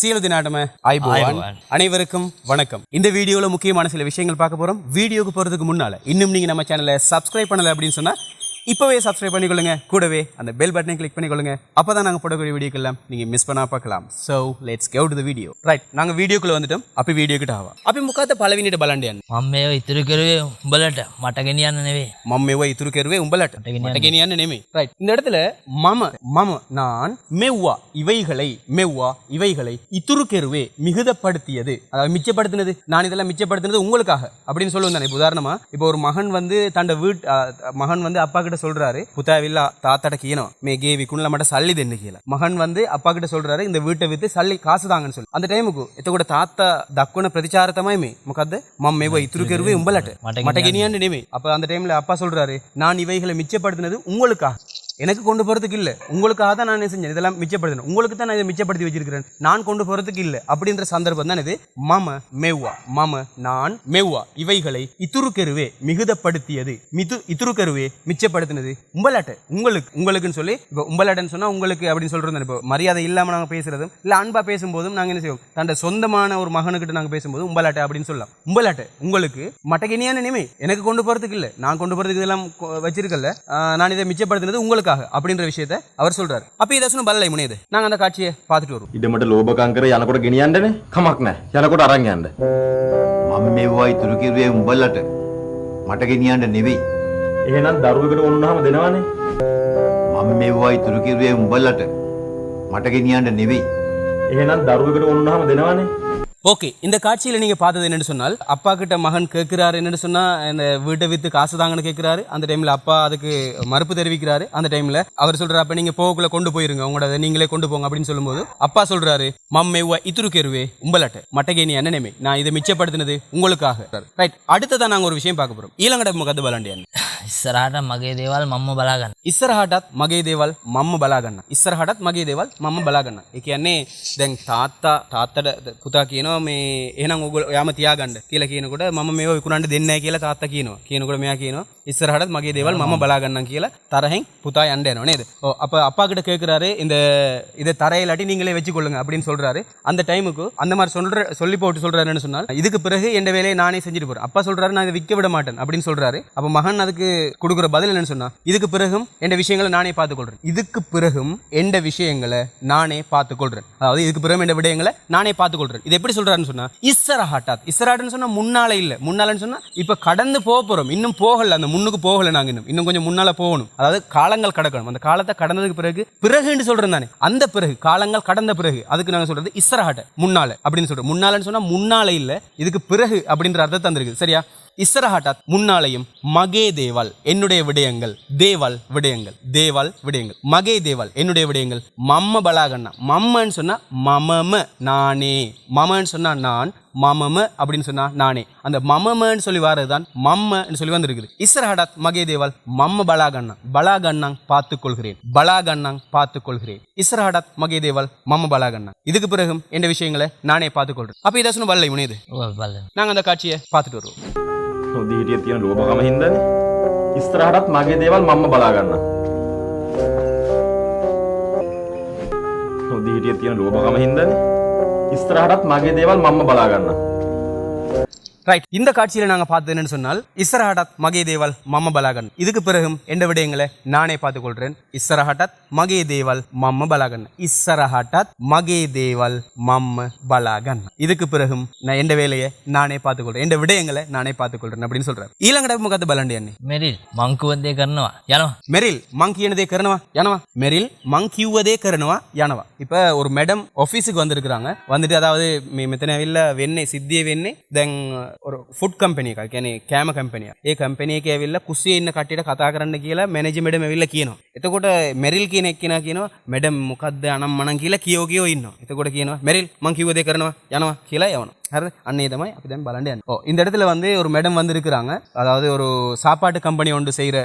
සියලු දිනාටම අයිබෝවන් அனைவருக்கும் வணக்கம். இந்த வீடியோல முக்கியமான சில விஷயங்கள் பார்க்க போறோம். வீடியோக்கு போறதுக்கு முன்னால இன்னும் நீங்க நம்ம சேனலை சப்ஸ்கிரைப் பண்ணல அப்படின்னு சொன்னா இப்பவே சப்ஸ்கிரைப் பண்ணிக்கொள்ளுங்க. கூடவே அந்த பெல் பட்டனை கிளிக் பண்ணிக்கொள்ளுங்க. அப்பதான் நாங்க போடக்கூடிய வீடியோக்கெல்லாம் நீங்க மிஸ் பண்ணா பார்க்கலாம். So let's go to the video. Right. நாங்க வீடியோக்குள்ள வந்துட்டோம். අපි வீடியோකට ආවා. අපි මොකද්ද පළවෙනියට බලන්න යන්නේ? මම මේව ඉතුරු කරුවේ උඹලට මට ගෙනියන්න නෙවෙයි. මම මේව ඉතුරු කරුවේ උඹලට මට ගෙනියන්න නෙමෙයි. ரைட். இந்த இடத்துல மம நான் மெவ்வா இவைகளை இத்துரு கெருவே மிகுதப்படுத்தியது, அதாவது மிச்சப்படுத்தினது, நான் இதெல்லாம் மிச்சப்படுத்தினது உங்களுக்காக அப்படின்னு சொல்லுவேன் தானே. உதாரணமா இப்போ ஒரு மகன் வந்து தன்னோட மகன் வந்து அப்பா கிட்ட சொல்றாரு, புத்தாவில்லா தாத்தாட்ட கீனோ மே கேவி குண்ல மட்ட சல்லி தென்னு கீழ. மகன் வந்து அப்பா கிட்ட சொல்றாரு, இந்த வீட்டை வித்து சல்லி காசு தாங்கன்னு சொல்லி. அந்த டைமுக்கு එතකොට තාත්තා දක්වන ප්‍රතිචාර තමයි මේ. මොකද්ද? මම මේව ඉතුරු කරුවේ උඹලට මට ගෙනියන්න නෙමෙයි. அப்ப அந்த டைம்ல அப்பா சொல்றாரு, நான் இவைகளை மிச்சப்படுத்தினது உங்களுக்காக, எனக்கு கொண்டு போறதுக்கு இல்ல, உங்களுக்காக தான் நான் செஞ்சேன், இதெல்லாம் மிச்சப்படுத்தினேன், உங்களுக்கு தான் நான் இதை மிச்சப்படுத்தி வச்சிருக்கிறேன், நான் கொண்டு போறதுக்கு இல்ல அப்படின்ற சந்தர்ப்பம் தான் இது. மம நான் மெவ்வா இவைகளை இத்துரு கருவே மிகுதப்படுத்தியது, இத்துரு கருவே மிச்சப்படுத்தினது உம்பலாட்ட உங்களுக்குன்னு சொல்லி. இப்போ உம்பலாட்டன்னு சொன்னா உங்களுக்கு அப்படின்னு சொல்றது. இப்போ மரியாதை இல்லாம நாங்க பேசுறதும் இல்ல அன்பா பேசும்போதும் நாங்க என்ன செய்வோம், தன்னோட சொந்தமான ஒரு மகனுக்கிட்ட நாங்க பேசும்போது உம்பலாட்ட அப்படின்னு சொல்லலாம். உம்பலாட்ட உங்களுக்கு மட்டகினியான நிமை, எனக்கு கொண்டு போறதுக்கு இல்ல, நான் கொண்டு போறதுக்கு இதெல்லாம் வச்சிருக்கல, நான் இதை மிச்சப்படுத்தினது உங்களுக்கு அப்படின்ற விஷயத்தை அவர் சொல்றாரு. அப்ப இத சொன்ன பல்லை முனையது. நாங்க அந்த காட்சியை பார்த்துட்டு வருவோம். ඉඩ මට ලෝභකම් කර යනකොට ගෙනියන්නනේ කමක් නැහැ. යනකොට අරන් යන්න. මම මේවා ඉතුරු කිරුවේ උඹලට මට ගෙනියන්න නෙවෙයි. එහෙනම් දරුවෙකුට වුණාම දෙනවනේ. මම මේවා ඉතුරු කිරුවේ උඹලට මට ගෙනියන්න නෙවෙයි. එහෙනම් දරුවෙකුට වුණාම දෙනවනේ. ஓகே, இந்த காட்சியில நீங்க பார்த்தது என்னன்னு சொன்னால், அப்பா கிட்ட மகன் கேட்கிறாரு என்னன்னு சொன்னா, இந்த வீட்டை வித்து காசு தாங்கன்னு கேட்கிறாரு. அந்த டைம்ல அப்பா அதுக்கு மறுப்பு தெரிவிக்கிறாரு. அந்த டைம்ல அவர் சொல்றாரு, அப்ப நீங்க போகக்குள்ள கொண்டு போயிருங்க, உங்களோட நீங்களே கொண்டு போங்க அப்படின்னு சொல்லும்போது அப்பா சொல்றாரு, மம்மெவ்வா இத்துரு கெருவே உம்பலட்ட மட்டகேனி அண்ணனமே, நான் இதை மிச்சப்படுத்தினது உங்களுக்காக. ரைட். அடுத்ததான் நாங்க ஒரு விஷயம் பார்க்க போறோம். ඊළඟට මොකද්ද බලන්න යන්නේ? ඉස්සරහට මගේ දේවල් මම්ම බලා ගන්න. ඉස්සරහටත් මගේ දේවල් මම්ම බලා ගන්න. ඉස්සරහටත් මගේ දේවල් මම්ම බලා ගන්න. ඒ කියන්නේ දැන් තාත්තට පුතා කියනවා මේ එහෙනම් ඔයාම තියාගන්න කියලා කියනකොට මම මේව විකුණන්න දෙන්නේ නැහැ කියලා තාත්තා කියනවා. කියනකොට මෙයා කියනවා ඉස්සරහටත් මගේ දේවල් මම බලා ගන්නම් කියලා තරහෙන් පුතා යන්න යනවා නේද? அப்ப அப்பா கிட்ட கேக்குறாரு, இந்த இதை தரையிலாட்டி நீங்களே வச்சுக்கொள்ளுங்க அப்படின்னு சொல்றாரு. அந்த டைமுக்கு அந்த மாதிரி சொல்லி போட்டு சொல்றாருன்னு சொன்னால், இதுக்கு பிறகு என் வேலையை நானே செஞ்சுட்டு போறேன். அப்பா சொல்றாரு, நான் இதை விற்க விட மாட்டேன் அப்படின்னு சொல்றாரு. அப்ப மகன் அதுக்கு கொடுக்குற பதில் என்னன்னு சொன்னா, இதுக்கு பிறகும் எந்த விஷயங்களை நானே பார்த்துக்கொள்றேன், இதுக்கு பிறகும் எந்த விஷயங்களை நானே பார்த்துக்கொள்றேன், அதாவது இதுக்கு பிறகு எந்த விடயங்களை நானே பார்த்துக்கொள்றேன். இது எப்படி சொல்றாருன்னு சொன்னா, இஸ்ஸரஹாட்டான்னு சொன்னா முன்னால இல்ல, முன்னாலன்னு சொன்னா இப்ப கடந்து போறோம், இன்னும் போகல, அந்த முன்னுக்கு போகல, நாங்க இன்னும் கொஞ்சம் முன்னால போகணும், அதாவது காலங்கள் கடக்கணும். அந்த காலத்தை கடந்ததுக்கு பிறகுன்னு சொல்றேன் தானே, அந்த பிறகு காலங்கள் கடந்த பிறகு அதுக்கு நாங்க சொல்றது இஸ்ஸரஹாட்ட முன்னால அப்படின்னு சொல்றோம். முன்னாலன்னு சொன்னா முன்னால இல்ல, இதுக்கு பிறகு அப்படின்ற அர்த்தத்தை தந்திருக்கு. சரியா? இஸ்ஸரஹாட்டாத் முன்னாலையும், மகே தேவால் என்னுடைய விடயங்கள், தேவால் விடயங்கள், மகே தேவால் என்னுடைய விடயங்கள், மம்ம பலாகண்ணா, மம்மன்னு சொன்னா மமம நானே, மமன்னு சொன்னா நான், மமம அப்படின்னு சொன்னா நானே, அந்த மமமன்னு சொல்லி வரதுதான் மம்மன்னு சொல்லி வந்திருக்குது. இஸ்ஸரஹாட்டாத் மகே தேவால் மம்ம பலாகண்ணாங் பார்த்துக்கொள்கிறேன். இஸ்ஸரஹாட்டாத் மகே தேவால் மம்ம பலாகண்ணா, இதுக்கு பிறகும் எந்த விஷயங்களை நானே பார்த்துக்கொள்றேன். அப்ப இதை சொன்ன வல்லை முனையுது. நாங்க அந்த காட்சியை பார்த்துட்டு வருவோம். හොඳ හිටිය තියෙන ලෝභකම හින්දානේ. ඉස්සරහටත් මගේ දේවල් මම්ම බලා ගන්න. හොඳ හිටිය තියෙන ලෝභකම හින්දානේ. ඉස්සරහටත් මගේ දේවල් මම්ම බලා ගන්න. ரைட். இந்த காட்சியில நாங்க பார்த்தது என்னன்னு சொன்னால், இஸ்ஸரஹாட்டாத் மகே தேவால் மம்ம பலாகன், இதுக்கு பிறகும் எந்த விடயங்களை நானே பார்த்துக்கொள்றேன். இஸ்ஸரஹாட்டாத் மகே தேவால் மம்ம பலாகன், இஸ்ஸரஹாட்டாத் மகே தேவால் மம்ம பலாகன், இதுக்கு பிறகும் நான் எந்த வேலையை நானே பார்த்துக்கொள்றேன், எந்த விடயங்களை நானே பார்த்துக்கொள்றேன் அப்படின்னு சொல்றாரு. ඊළඟට මොකද්ද බලන්න යන්නේ? මෙරිල් මං කිව්ව දේ කරනවා යනවා. மெரில் மங் කියන දේ කරනවා යනවා. மெரில் மங் කිව්ව දේ කරනවා යනවා. இப்ப ஒரு மேடம் ஆபீஸுக்கு வந்திருக்காங்க. வந்துட்டு அதாவது මෙතන ඇවිල්ලා වෙන්නේ සිද්ධිය වෙන්නේ දැන් ஒரு ෆුඩ් කම්පැනි එකක්, කියන්නේ කෑම කම්පැනියක්. ඒ කම්පැනි එකේ ඇවිල්ලා කුස්සියේ ඉන්න කට්ටියට කතා කරන්න කියලා මැනේජර් මැඩම් ඇවිල්ලා කියනවා. එතකොට මෙරිල් කියන එක්කෙනා කියනවා, මැඩම් මොකද්ද අනම්මනම් කියලා කියෝ ඉන්නවා. එතකොට කියනවා, මෙරිල් මං කිව්ව දේ කරනවා යනවා කියලා යවනවා. හරිද? අන්න ඒ තමයි අපි දැන් බලන්න යන්නේ. இந்த இடத்துல வந்து ஒரு மேடம் வந்து இருக்கிறாங்க. அதாவது ஒரு சாப்பாட்டு கம்பெனி ஒன்று செய்யற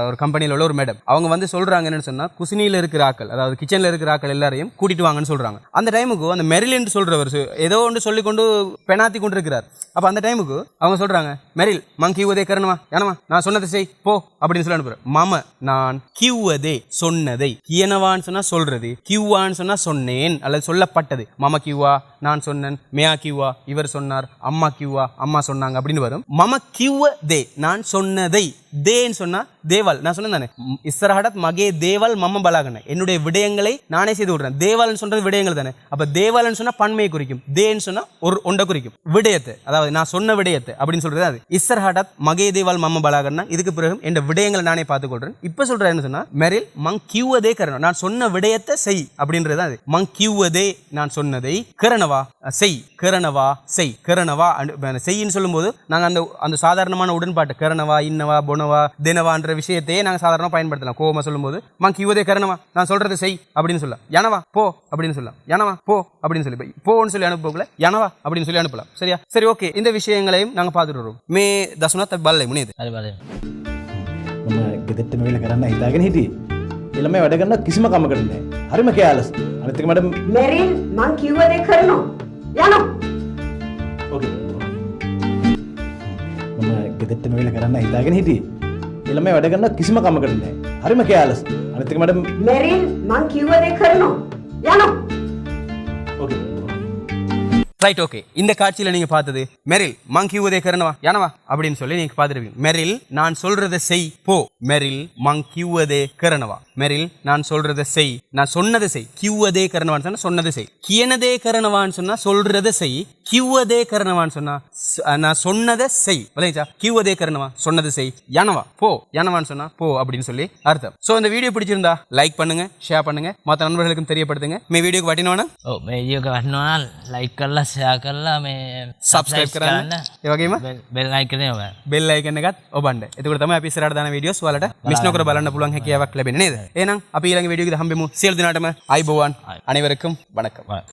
ஒரு கம்பெனில உள்ள ஒரு மேடம். அவங்க வந்து சொல்றாங்க என்னன்னு சொன்னா குசினியில இருக்கிற ஆட்கள், அதாவது கிச்சன்ல இருக்கிற ஆட்கள் எல்லாரையும் கூட்டிட்டு வாங்கன்னு சொல்றாங்க. அந்த டைமுக்கு அந்த மெரில் என்று சொல்றவர் ஏதோ ஒன்று சொல்லி கொண்டு பெனாத்தி கொண்டு இருக்கிறார். அப்ப அந்த டைமுக்கு அவங்க சொல்றாங்க, மெரில் மங் கியூவதே கரணமா யானமா நான் சொன்னதை செய் போ அப்படின்னு சொல்லி அனுப்புறேன். மம நான் கியூவதே சொன்னதை, கியனவான்னு சொன்னா சொல்றது, கியூவான்னு சொன்னா சொன்னேன் அல்லது சொல்லப்பட்டது. மம கியூவா நான் சொன்னேன், மேயா கியூவா இவர் சொன்னார், அம்மா கியூவா அம்மா சொன்னாங்க அப்படின்னு வரும். மம கியூவ தே நான் சொன்னதை, தேன்னு சொன்னா தேவால் நான் சொன்னேன் தானே, இஸ்ரஹடத் மகே தேவால் மம்ம பலாகன என்னுடைய விடயங்களை நானே செய்து விடுறேன். தேவால்னு சொல்றது விடயங்கள் தானே. அப்ப தேவால்னு சொன்னா பன்மையை குறிக்கும், தேன்னு சொன்னா ஒரு ஒன்றை குறிக்கும், விடயத்தை, அதாவது நான் சொன்ன விடயத்தை அப்படின்னு சொல்றது அது. இஸ்ரஹடத் மகே தேவால் மம்ம பலாகனா இதுக்கு பிறகு என் விடயங்களை நானே பார்த்துக் கொள்றேன். இப்ப சொல்றேன் என்ன சொன்னா மெரில் மங் கியூவதே கரணம் நான் சொன்ன விடயத்தை செய் அப்படின்றது அது. மங் கியூவதே நான் சொன்னதை, கரணவா செய், கரணவா செய், கரணவா செய்யின்னு சொல்லும் போது நாங்க அந்த சாதாரணமான உடன்பாட்டு கரணவா இன்னவா பொனவா தினவான்ற விஷயத்தையே நாங்க சாதாரணமா பயன்படுத்தலாம். கோவமா சொல்லும் போது மங் கியூவதே கரணவா நான் சொல்றது செய் அப்படின்னு சொல்லலாம். யனவா போ அப்படின்னு சொல்லலாம். யனவா போ அப்படின்னு சொல்லி போன்னு சொல்லி அனுப்பல, யனவா அப்படின்னு சொல்லி அனுப்பலாம். சரியா? சரி, ஓகே. இந்த விஷயங்களையும் நாங்க பார்த்துட்டு வரோம். மே දසුනත් අපි බලලා මුනේද? හරි බලමු. මම ගෙදරට මෙවිල කරන්න හිතාගෙන හිටියේ. ළමයි වැඩ කරන කිසිම කමකට නැහැ. හරිම කෑලස්. අනිත් එක මට මෙරිල් මං කිව්ව දේ කරනවා. යනවා. ඕකේ. මම ගෙදරට මෙවිල කරන්න හිතාගෙන හිටියේ. ළමයි වැඩ කරන කිසිම කමකට නැහැ. හරිම කෑලස්. අනිත් එක මට මෙරිල් මං කිව්ව දේ කරනවා. යනවා. ඕකේ. Right, okay. இந்த காட்சியில நீங்க பார்த்தது மெரில் மங் கியூவதே கரணவா யானவா அப்படின்னு சொல்லி நீங்க பார்த்துருப்பீங்க. மெரில் நான் சொல்றதை செய் போ, மெரில் மங் கியூவதே கரணவா, மெரில் நான் சொல்றதை செய், நான் சொன்னதை செய். கியூவதே கரணவான்னு சொன்னா சொன்னதை செய், கியனதே கரணவான்னு சொன்னா சொல்றதை செய், கியூவதே கரணவான்னு சொன்னா நான் சொன்னதை செய். விளையாச்சா? கியூவதே கரணவா சொன்னதை செய், யனவா போ, யனவான்னு சொன்னா போ அப்படின்னு சொல்லி அர்த்தம். சோ இந்த வீடியோ பிடிச்சிருந்தா லைக் பண்ணுங்க, ஷேர் பண்ணுங்க, மற்ற நண்பர்களுக்கும் தெரியப்படுத்துங்க. மே வீடியோக்கு வட்டினோனா මේ වීඩියෝ එක වටිනවා නම් ලයික් කරලා ෂෙයා කරලා මේ සබ්ස්ක්‍රයිබ් කරන්න. ඒ වගේම බෙල් අයිකනේ ඔබ. බෙල් අයිකන් එකත් ඔබන්න. එතකොට තමයි අපි ඉස්සරහට දාන වීඩියෝස් වලට මිස් නොකර බලන්න පුළුවන් හැකියාවක් ලැබෙන්නේ නේද? එහෙනම් අපි ඊළඟ වීඩියෝ එකේ හම්බෙමු. සියලු දිනාටම අයිබෝවන්. අனைவருக்கும் வணக்கம்.